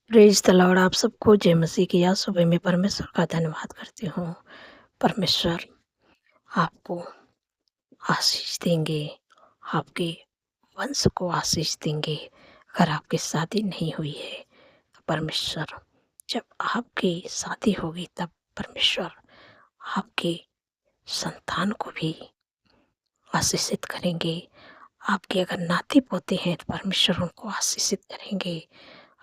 Praise the Lord. आप सबको जय मसीह की। आज सुबह में परमेश्वर का धन्यवाद करती हूँ। परमेश्वर आपको आशीष देंगे, आपके वंश को आशीष देंगे। अगर आपकी शादी नहीं हुई है तो परमेश्वर जब आपकी शादी होगी तब परमेश्वर आपके संतान को भी आशीषित करेंगे। आपके अगर नाती-पोते हैं तो परमेश्वर उनको आशीषित करेंगे।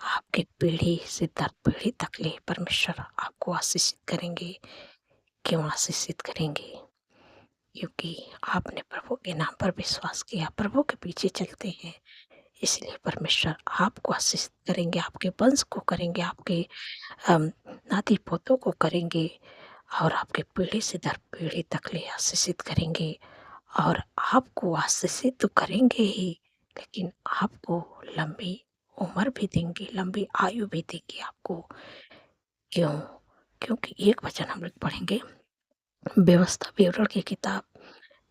आपकी पीढ़ी से दर पीढ़ी तक ले परमेश्वर आपको आशीषित करेंगे। क्यों आशीषित करेंगे? क्योंकि आपने प्रभु के नाम पर विश्वास किया, प्रभु के पीछे चलते हैं, इसलिए परमेश्वर आपको आशीषित करेंगे, आपके वंश को करेंगे, आपके नाती-पोतों को करेंगे और आपके पीढ़ी से दर पीढ़ी तक ले आशीषित करेंगे। और आपको आशीषित तो करेंगे ही, लेकिन आपको लंबी उम्र भी देंगे, लंबी आयु भी देंगे आपको। क्यों? क्योंकि एक वचन हम लोग पढ़ेंगे, व्यवस्था विवरण की किताब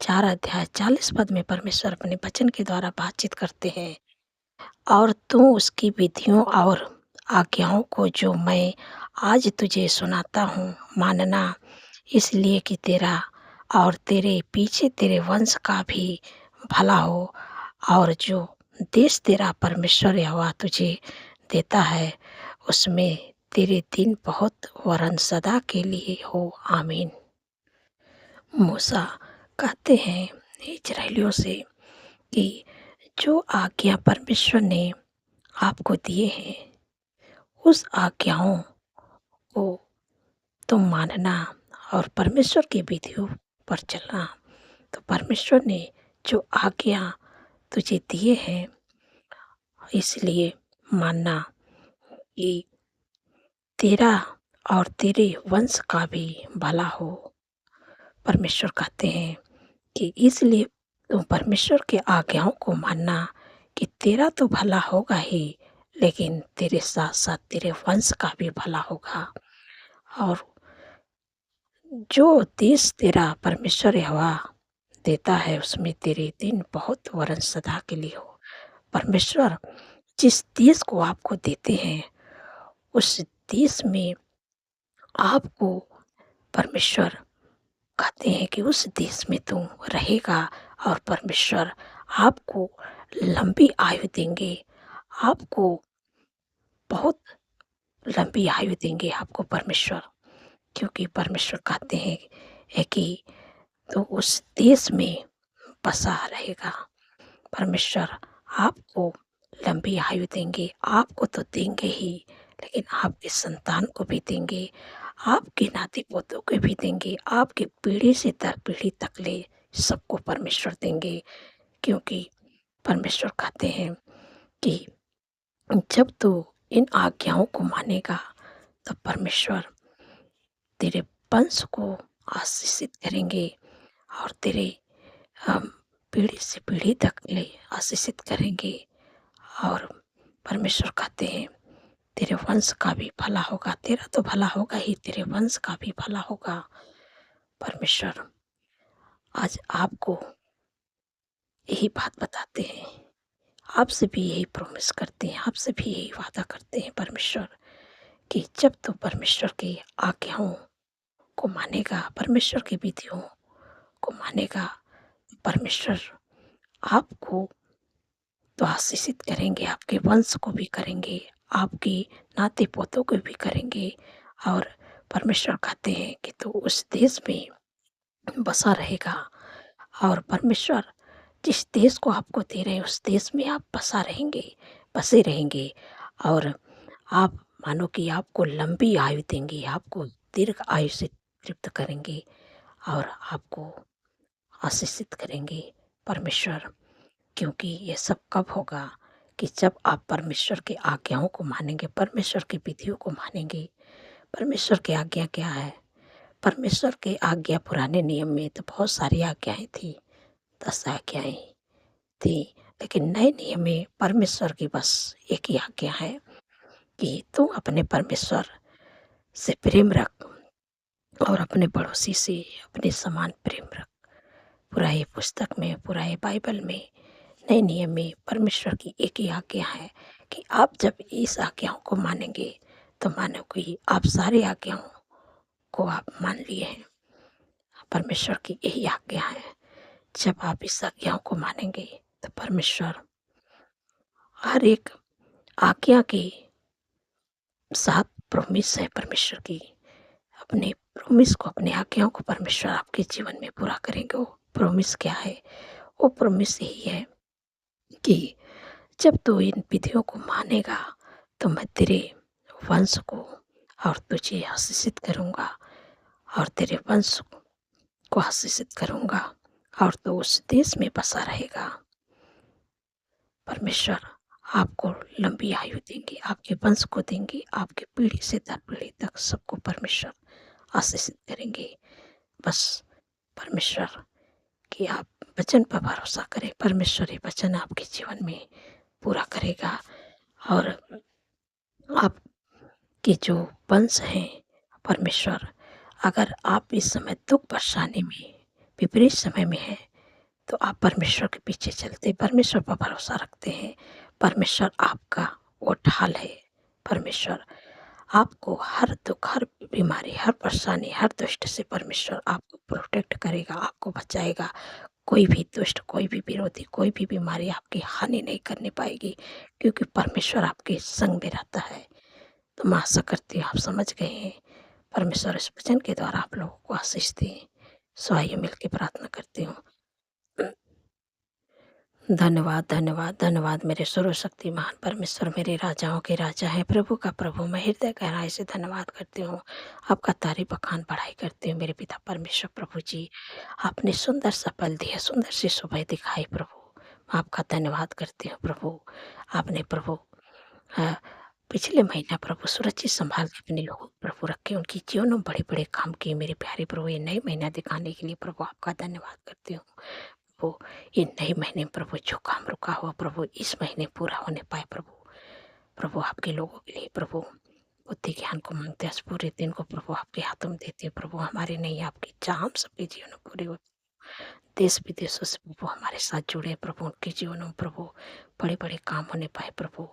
4 अध्याय 40 पद में परमेश्वर अपने वचन के द्वारा बातचीत करते हैं। और तू उसकी विधियों और आज्ञाओं को जो मैं आज तुझे सुनाता हूँ मानना, इसलिए कि तेरा और तेरे पीछे तेरे वंश का भी भला हो, और जो देश तेरा परमेश्वर यहोवा तुझे देता है उसमें तेरे दिन बहुत वरन सदा के लिए हो। आमीन। मूसा कहते हैं इजराइलियों से कि जो आज्ञा परमेश्वर ने आपको दिए हैं उस आज्ञाओं को तुम मानना और परमेश्वर की विधियों पर चलना। तो परमेश्वर ने जो आज्ञा तुझे दिए हैं इसलिए मानना कि तेरा और तेरे वंश का भी भला हो। परमेश्वर कहते हैं कि इसलिए तुम परमेश्वर के आज्ञाओं को मानना कि तेरा तो भला होगा ही, लेकिन तेरे साथ-साथ तेरे वंश का भी भला होगा। और जो देश तेरा परमेश्वर यहोवा देता है उसमें तेरे दिन बहुत वरन सदा के लिए हो। परमेश्वर जिस देश को आपको देते हैं उस देश में आपको परमेश्वर कहते हैं कि उस देश में तू रहेगा और परमेश्वर आपको लंबी आयु देंगे, आपको बहुत लंबी आयु देंगे आपको परमेश्वर। क्योंकि परमेश्वर कहते हैं कि तो उस देश में बसा रहेगा। परमेश्वर आपको लंबी आयु देंगे, आपको तो देंगे ही, लेकिन आपके संतान को भी देंगे, आपके नाती-पोतों को भी देंगे, आपकी पीढ़ी से दर पीढ़ी तक ले सबको परमेश्वर देंगे। क्योंकि परमेश्वर कहते हैं कि जब तू इन आज्ञाओं को मानेगा तब परमेश्वर तेरे वंश को आशीषित करेंगे और तेरे पीढ़ी से पीढ़ी तक ले आशीषित करेंगे। और परमेश्वर कहते हैं तेरे वंश का भी भला होगा, तेरा तो भला होगा ही, तेरे वंश का भी भला होगा। परमेश्वर आज आपको यही बात बताते हैं, आपसे भी यही प्रॉमिस करते हैं, आपसे भी यही वादा करते हैं परमेश्वर कि जब तू परमेश्वर की आज्ञाओं को मानेगा, परमेश्वर की विधियों को मानेगा, परमेश्वर आपको तो आशीषित करेंगे, आपके वंश को भी करेंगे, आपके नाते-पोतों को भी करेंगे। और परमेश्वर कहते हैं कि तू उस देश में बसा रहेगा और परमेश्वर जिस देश को आपको दे रहे हैं उस देश में आप बसे रहेंगे। और आप मानो कि आपको लंबी आयु देंगे, आपको दीर्घ आयु से तृप्त करेंगे और आपको आशीषित करेंगे परमेश्वर। क्योंकि ये सब कब होगा कि जब आप परमेश्वर की आज्ञाओं को मानेंगे, परमेश्वर की विधियों को मानेंगे। परमेश्वर की आज्ञा क्या है? परमेश्वर की आज्ञा पुराने नियम में तो बहुत सारी आज्ञाएँ थी, 10 आज्ञाएँ थी, लेकिन नए नियम में परमेश्वर की बस एक ही आज्ञा है कि तू अपने परमेश्वर से प्रेम रख और अपने पड़ोसी से अपने समान प्रेम रख। पूरा ये पुस्तक में, पूरा ये बाइबल में, नए नियम में परमेश्वर की एक ही आज्ञा है कि आप जब इस आज्ञाओं को मानेंगे तो मानो कि आप सारी आज्ञाओं को आप मान लिए हैं। परमेश्वर की यही आज्ञा है। जब आप इस आज्ञाओं को मानेंगे तो परमेश्वर हर एक आज्ञा के साथ प्रॉमिस है परमेश्वर की। अपने प्रॉमिस को, अपनी आज्ञाओं को परमेश्वर आपके जीवन में पूरा करेंगे। वो प्रॉमिस क्या है? वो प्रॉमिस यही है कि जब तू इन विधियों को मानेगा तो मैं तेरे वंश को और तुझे आशीषित करूँगा और तेरे वंश को आशीषित करूँगा और तू उस देश में बसा रहेगा। परमेश्वर आपको लंबी आयु देंगे, आपके वंश को देंगे, आपकी पीढ़ी से दर पीढ़ी तक सबको परमेश्वर आशीषित करेंगे। बस परमेश्वर कि आप वचन पर भरोसा करें। परमेश्वर ये वचन आपके जीवन में पूरा करेगा और आपके जो वंश हैं, परमेश्वर अगर आप इस समय दुःख परेशानी में, विपरीत समय में हैं, तो आप परमेश्वर के पीछे चलते, परमेश्वर पर भरोसा रखते हैं। परमेश्वर आपका वो ढाल है। परमेश्वर आपको हर दुःख, हर बीमारी, हर परेशानी, हर दुष्ट से परमेश्वर आपको प्रोटेक्ट करेगा, आपको बचाएगा। कोई भी दुष्ट, कोई भी विरोधी, कोई भी बीमारी आपकी हानि नहीं करने पाएगी, क्योंकि परमेश्वर आपके संग में रहता है। तो मैं आशा करती हूँ आप समझ गए हैं। परमेश्वर इस वचन के द्वारा आप लोगों को आशीष दें। सो आइए मिलकर प्रार्थना करती हूँ। धन्यवाद, धन्यवाद, धन्यवाद मेरे सर्वशक्तिमान परमेश्वर, मेरे राजाओं के राजा हैं, प्रभु का प्रभु। मैं हृदय गहराई से धन्यवाद करती हूँ, आपका तारीफ बखान बढ़ाई करती हूँ मेरे पिता परमेश्वर प्रभु जी। आपने सुंदर सा पल दिया, सुंदर सी सुबह दिखाई प्रभु। मैं आपका धन्यवाद करती हूँ प्रभु। आपने प्रभु अ, पिछले महीना प्रभु सुरक्षित संभाल के अपने लोगों को प्रभु रखे, उनकी जीवन में बड़े-बड़े काम किए मेरे प्यारे प्रभु। ये नए महीना दिखाने के लिए प्रभु आपका धन्यवाद करती हूँ। प्रभु ये नए महीने में प्रभु जो काम रुका हुआ प्रभु इस महीने पूरा होने पाए प्रभु। प्रभु आपके लोगों के लिए प्रभु बुद्धि ज्ञान को मांगते हैं, इस पूरे दिन को प्रभु आपके हाथों में देते हैं प्रभु। हमारे नहीं, आपकी इच्छा हम सबके जीवन में पूरी हो। देश विदेशों से प्रभु हमारे साथ जुड़े प्रभु, उनके जीवनों में प्रभु बड़े बड़े काम होने पाए प्रभु।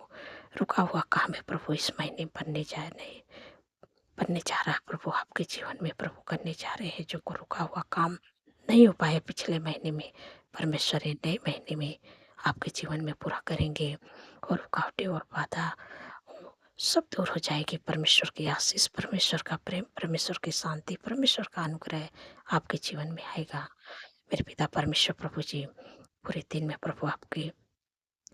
रुका हुआ काम है प्रभु इस महीने बनने जा रहा है प्रभु, आपके जीवन में प्रभु करने जा रहे हैं जो को रुका हुआ काम नहीं हो पाया पिछले महीने में। परमेश्वर ये नए महीने में आपके जीवन में पूरा करेंगे और रुकावटें और बाधा सब दूर हो जाएगी। परमेश्वर की आशीष, परमेश्वर का प्रेम, परमेश्वर की शांति, परमेश्वर का अनुग्रह आपके जीवन में आएगा। मेरे पिता परमेश्वर प्रभु जी, पूरे दिन में प्रभु आपके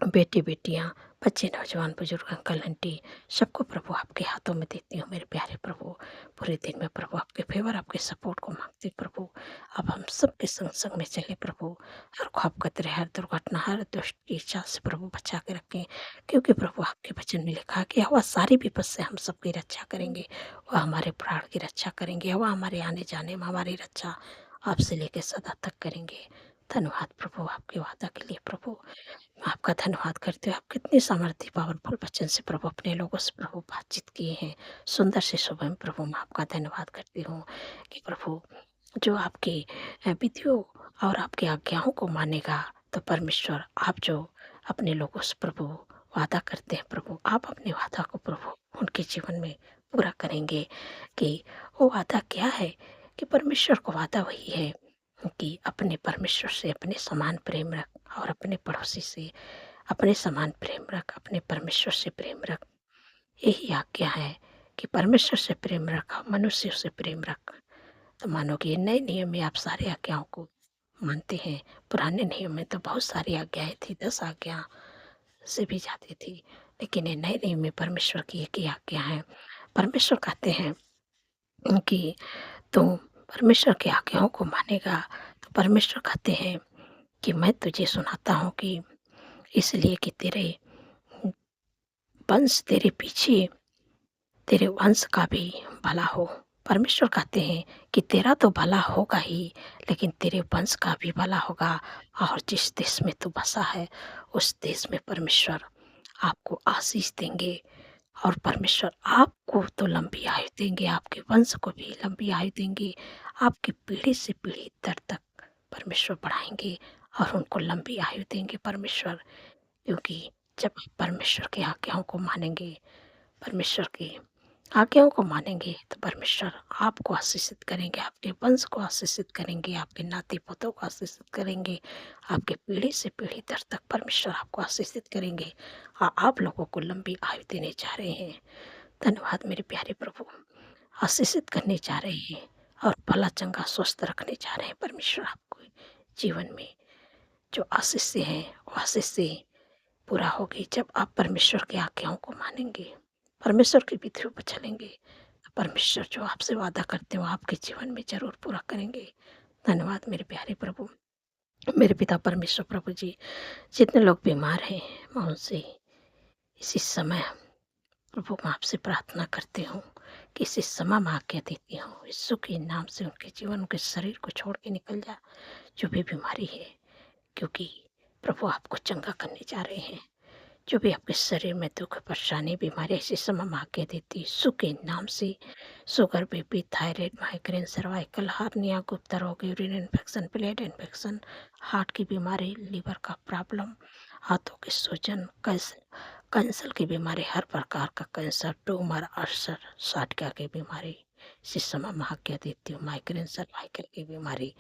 बेटे बेटियां, बच्चे, नौजवान, बुजुर्ग, अंकल आंटी सबको प्रभु आपके हाथों में देती हूँ मेरे प्यारे प्रभु। पूरे दिन में प्रभु आपके फेवर, आपके सपोर्ट को मांगती प्रभु। अब हम सबके संग संग में चले प्रभु। हर ख्वाब खतरे, हर दुर्घटना, हर दुष्ट की इच्छा से प्रभु बचा के रखें, क्योंकि प्रभु आपके वचन में लिखा कि वह सारी विपद से हम सबकी रक्षा करेंगे, वह हमारे प्राण की रक्षा करेंगे, वह हमारे आने जाने में हमारी रक्षा आपसे लेकर सदा तक करेंगे। धन्यवाद प्रभु आपके वादा के लिए प्रभु। आपका धन्यवाद करते हुए आप कितनी सामर्थ्य पावरफुल वचन से प्रभु अपने लोगों से प्रभु बातचीत किए हैं सुंदर से सुबह में प्रभु। मैं आपका धन्यवाद करती हूँ कि प्रभु जो आपकी विधियों और आपकी आज्ञाओं को मानेगा तो परमेश्वर आप जो अपने लोगों से प्रभु वादा करते हैं प्रभु, आप अपने वादा को प्रभु उनके जीवन में पूरा करेंगे। कि वो वादा क्या है? कि परमेश्वर को वादा वही है कि अपने परमेश्वर से अपने समान प्रेम रख और अपने पड़ोसी से अपने समान प्रेम रख, अपने परमेश्वर से प्रेम रख। यही आज्ञा है कि परमेश्वर से प्रेम रख, मनुष्य से प्रेम रख। तो मानो कि ये नए नियम में आप सारी आज्ञाओं को मानते हैं। पुराने नियम में तो बहुत सारी आज्ञाएं थी, 10 आज्ञा से भी जाती थी, लेकिन ये नए नियम में परमेश्वर की एक ही आज्ञा है। परमेश्वर कहते हैं कि तुम परमेश्वर की आज्ञाओं को मानेगा तो परमेश्वर कहते हैं कि मैं तुझे सुनाता हूँ कि इसलिए कि तेरे वंश तेरे पीछे, तेरे वंश का भी भला हो। परमेश्वर कहते हैं कि तेरा तो भला होगा ही, लेकिन तेरे वंश का भी भला होगा। और जिस देश में तू बसा है उस देश में परमेश्वर आपको आशीष देंगे और परमेश्वर आपको तो लंबी आयु देंगे, आपके वंश को भी लंबी आयु देंगे। आपकी पीढ़ी से पीढ़ी दर तक परमेश्वर बढ़ाएंगे और उनको लंबी आयु देंगे परमेश्वर, क्योंकि जब आप परमेश्वर की आज्ञाओं को मानेंगे, परमेश्वर की आज्ञाओं को मानेंगे, तो परमेश्वर आपको आशीषित करेंगे, आपके वंश को आशीषित करेंगे, आपके नाती-पोतों को आशीषित करेंगे, आपके पीढ़ी से पीढ़ी दर तक परमेश्वर आपको आशीषित करेंगे। आप लोगों को लंबी आयु देने जा रहे हैं। धन्यवाद मेरे प्यारे प्रभु। आशीषित करने जा रहे हैं और भला चंगा स्वस्थ रखने जा रहे हैं परमेश्वर आपको। जीवन में जो आशीष से हैं, वो आशीष से पूरा होगी जब आप परमेश्वर की आज्ञाओं को मानेंगे, परमेश्वर की विधियों पर चलेंगे। तो परमेश्वर जो आपसे वादा करते हैं, वो आपके जीवन में ज़रूर पूरा करेंगे। धन्यवाद मेरे प्यारे प्रभु, मेरे पिता परमेश्वर प्रभु जी। जितने लोग बीमार हैं, मैं उनसे इसी समय प्रभु मैं आपसे प्रार्थना करती हूँ कि इसी समय मैं आज्ञा देती हूँ, यीशु के नाम से उनके जीवन, उनके शरीर को छोड़ के निकल जा, जो भी बीमारी है, क्योंकि प्रभु आपको चंगा करने जा रहे हैं। जो भी आपके शरीर में दुख, परेशानी, बीमारी, ऐसे समय में आज्ञा देती यीशु के नाम से, sugar, BP, thyroid, migraine, cervical hernia, गुप्त रोग, urine infection, blood infection, heart की बीमारी, लीवर का प्रॉब्लम, हाथों के सूजन, कैंसर की बीमारी, हर प्रकार का कैंसर, ट्यूमर, अल्सर, साठिया की बीमारी, इसी समय में आज्ञा देती हूँ। माइग्रेन, सर्वाइकल की बीमारी,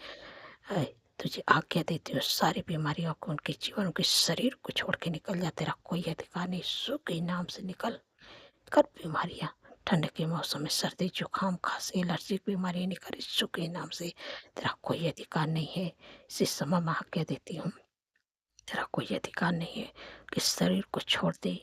तुझे आज्ञा देती हूँ, सारी बीमारियों को, उनके जीवन, उनके शरीर को छोड़ के निकल जा। तेरा कोई अधिकार नहीं, यीशु के नाम से निकल कर बीमारियाँ। ठंड के मौसम में सर्दी, जुकाम, खांसी, एलर्जी की बीमारी निकल यीशु के नाम से। तेरा कोई अधिकार नहीं है। इसी समय मैं आज्ञा देती हूँ, तेरा कोई अधिकार नहीं है कि शरीर को छोड़ दे।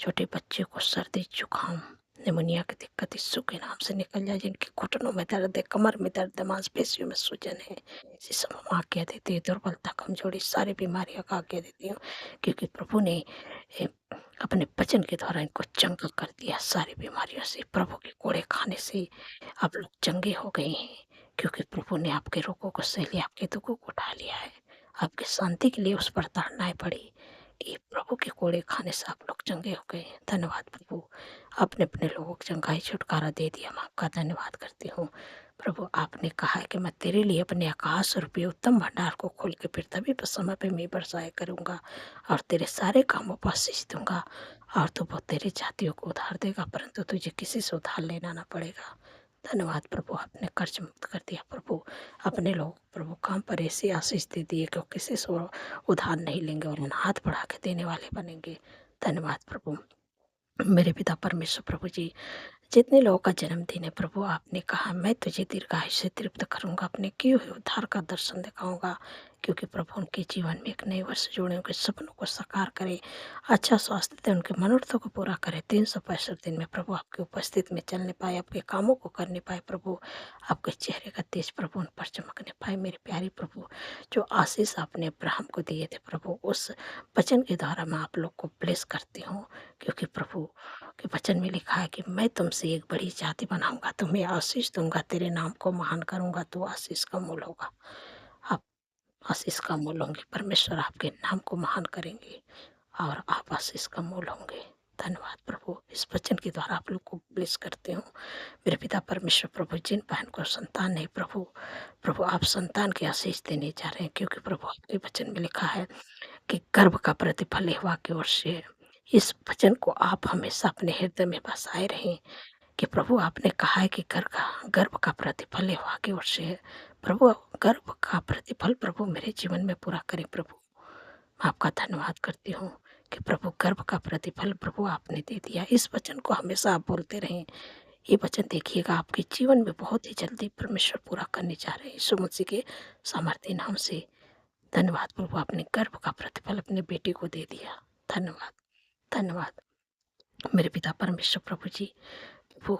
छोटे बच्चे को सर्दी, जुकाम, निमोनिया की दिक्कत यीशु के नाम से निकल जाए। जिनके घुटनों में दर्द है, कमर में दर्द है, मांसपेशियों में सूजन है, इसी समय मैं आज्ञा देती हूँ। दुर्बलता, कमजोरी, सारी बीमारियों का आज्ञा देती हूँ, क्योंकि प्रभु ने ए, अपने वचन के द्वारा इनको चंगा कर दिया। सारी बीमारियों से, प्रभु के कोड़े खाने से आप लोग चंगे हो गए हैं, क्योंकि प्रभु ने आपके रोगों को सह लिया, आपके दुखों को उठा लिया है। आपकी शांति के लिए उस पर ताड़नाएँ पड़ी कि प्रभु के कोड़े खाने से आप लोग चंगे हो गए। धन्यवाद प्रभु, आपने अपने लोगों को चंगाई छुटकारा दे दिया। मैं आपका धन्यवाद करती हूँ। प्रभु आपने कहा है कि मैं तेरे लिए अपने आकाश रूपी उत्तम भंडार को खोल के फिर तभी पर समय पे मैं बरसाया करूँगा और तेरे सारे कामों पर आशीष दूँगा और तू वो तेरी जातियों को उधार देगा, परंतु तुझे किसी से उधार लेना ना पड़ेगा। धन्यवाद प्रभु, आपने कर्ज मुक्त कर दिया। प्रभु अपने लोग प्रभु काम पर ऐसी आशीष दे दिए कि वो किसी से उधार नहीं लेंगे और उन हाथ बढ़ा के देने वाले बनेंगे। धन्यवाद प्रभु, मेरे पिता परमेश्वर प्रभु जी। जितने लोगों का जन्मदिन है प्रभु, आपने कहा मैं तुझे दीर्घायु से तृप्त करूंगा, अपने किए हुए उद्धार का दर्शन दिखाऊंगा, क्योंकि प्रभु उनके जीवन में एक नए वर्ष जोड़े, उनके सपनों को साकार करे, अच्छा स्वास्थ्य दे, उनके मनोरथों को पूरा करे। 365 दिन में प्रभु आपकी उपस्थिति में चलने पाए, आपके कामों को करने पाए प्रभु, आपके चेहरे का तेज प्रभु उन पर चमकने पाए। मेरे प्यारे प्रभु, जो आशीष आपने अब्राहम को दिए थे प्रभु, उस वचन के द्वारा मैं आप लोग को ब्लेस करती हूँ, क्योंकि प्रभु के वचन में लिखा है कि मैं तुमसे एक बड़ी जाति बनाऊंगा, तुम्हें आशीष दूंगा, तेरे नाम को महान करूंगा, तो आशीष का मूल होगा। आप आशीष का मूल होंगे, परमेश्वर आपके नाम को महान करेंगे और आप आशीष का मूल होंगे। धन्यवाद प्रभु, इस वचन के द्वारा आप लोग को ब्लेस करते हूँ। मेरे पिता परमेश्वर प्रभु, जिन बहन को संतान नहीं प्रभु, प्रभु आप संतान की आशीष देने जा रहे हैं, क्योंकि प्रभु आपके वचन में लिखा है कि गर्भ का प्रतिफल यहोवा की ओर से है। इस वचन को आप हमेशा अपने हृदय में बसाए रहें कि प्रभु आपने कहा है कि गर्भ का प्रतिफल यहोवा की ओर से है। प्रभु गर्भ का प्रतिफल प्रभु मेरे जीवन में पूरा करें। प्रभु मैं आपका धन्यवाद करती हूँ कि प्रभु गर्भ का प्रतिफल प्रभु आपने दे दिया। इस वचन को हमेशा आप बोलते रहें। ये वचन देखिएगा आपके जीवन में बहुत ही जल्दी परमेश्वर पूरा करने जा रहे हैं, यीशु मसीह के सामर्थ्य नाम से। धन्यवाद प्रभु, आपने गर्भ का प्रतिफल अपने बेटे को दे दिया। धन्यवाद, धन्यवाद मेरे पिता परमेश्वर प्रभु जी। प्रभु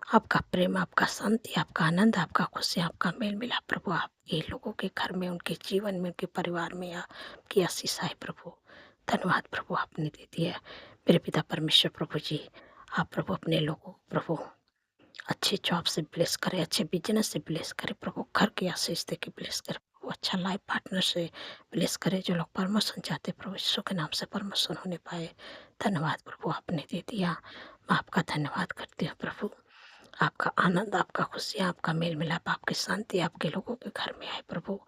आपका प्रेम, आपका शांति, आपका आनंद, आपका खुशी, आपका मेल मिलाप प्रभु आपके लोगों के घर में, उनके जीवन में, उनके परिवार में आपकी आशीष आए प्रभु। धन्यवाद प्रभु, आपने दे दिया। मेरे पिता परमेश्वर प्रभु जी, आप प्रभु अपने लोगों प्रभु अच्छे जॉब से ब्लेस करें, अच्छे बिजनेस से ब्लेस करें प्रभु, घर की आशीष दे के ब्लेस करें प्रभु, अच्छा लाइफ पार्टनर से ब्लेस करें। जो लोग प्रमोशन चाहते प्रभु, यीशु के नाम से प्रमोशन होने पाए। धन्यवाद प्रभु, आपने दे दिया। मैं आपका धन्यवाद करती हूँ प्रभु। आपका आनंद, आपका खुशियाँ, आपका मेल मिलाप, आपकी शांति आपके लोगों के घर में आए प्रभु।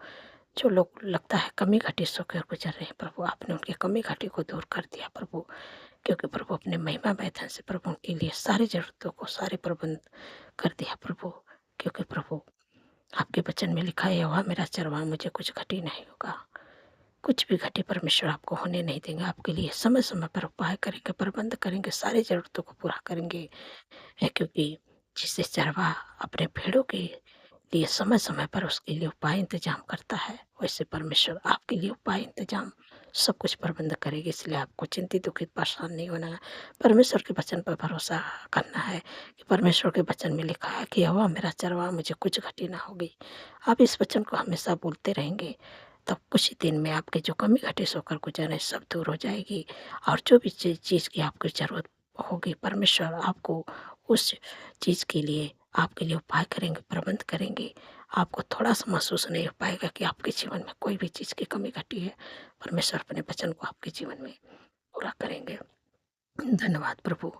जो लोग लगता है कमी घटी होकर गुजर रहे हैं प्रभु, आपने उनकी कमी घटी को दूर कर दिया प्रभु। क्योंकि प्रभु अपने महिमा मैदान से प्रभु उनके लिए सारी ज़रूरतों को सारे प्रबंध कर दिया प्रभु। क्योंकि प्रभु आपके वचन में लिखा है, यहोवा मेरा चरवाहा, मुझे कुछ घटी नहीं होगा। कुछ भी घटे परमेश्वर आपको होने नहीं देंगे। आपके लिए समय समय पर उपाय करेंगे, प्रबंध करेंगे, सारी ज़रूरतों को पूरा करेंगे। है क्योंकि जिससे चरवाहा अपने भेड़ों के लिए समय समय पर उसके लिए उपाय इंतजाम करता है, वैसे परमेश्वर आपके लिए उपाय इंतजाम सब कुछ प्रबंध करेगी। इसलिए आपको चिंतित दुखित परेशान नहीं होना है। परमेश्वर के वचन पर भरोसा करना है कि परमेश्वर के वचन में लिखा है कि यहोवा मेरा चरवाहा, मुझे कुछ घटी ना होगी। आप इस वचन को हमेशा बोलते रहेंगे, तब कुछ ही दिन में आपके जो कमी घटी सोकर गुजर है सब दूर हो जाएगी। और जो भी चीज़ की आपको ज़रूरत होगी, परमेश्वर आपको उस चीज़ के लिए आपके लिए उपाय करेंगे, प्रबंध करेंगे। आपको थोड़ा-सा महसूस नहीं हो पाएगा कि आपके जीवन में कोई भी चीज़ की कमी घटी है। परमेश्वर अपने वचन को आपके जीवन में पूरा करेंगे। धन्यवाद प्रभु।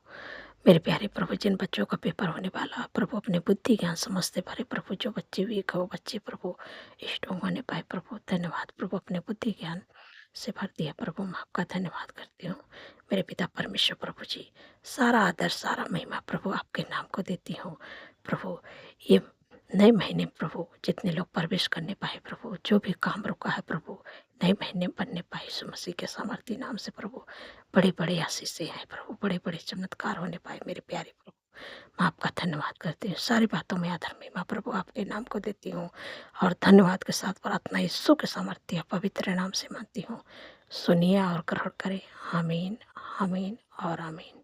मेरे प्यारे प्रभु, जिन बच्चों का पेपर होने वाला है, प्रभु अपने बुद्धि ज्ञान समझते भरे प्रभु, जो बच्चे वीक हो बच्चे प्रभु स्ट्रॉन्ग होने पाए प्रभु। धन्यवाद प्रभु, अपने बुद्धि ज्ञान से भर दिया प्रभु, मैं आपका धन्यवाद करती हूँ। मेरे पिता परमेश्वर प्रभु जी, सारा आदर सारा महिमा प्रभु आपके नाम को देती हूँ प्रभु। ये नए महीने प्रभु जितने लोग प्रवेश करने पाए प्रभु, जो भी काम रुका है प्रभु, नए महीने बनने पाए यीशु मसीह के सामर्थी नाम से प्रभु। बड़े बड़े आशीषें हैं प्रभु, बड़े बड़े चमत्कार होने पाए मेरे प्यारे प्रभु। मैं आपका धन्यवाद करती हूँ। सारी बातों में आदर महिमा प्रभु आपके नाम को देती हूँ और धन्यवाद के साथ प्रार्थना यीशु के सामर्थ्य पवित्र नाम से मानती हूँ। सुनिए और ग्रहण करें। आमीन, आमीन और आमीन।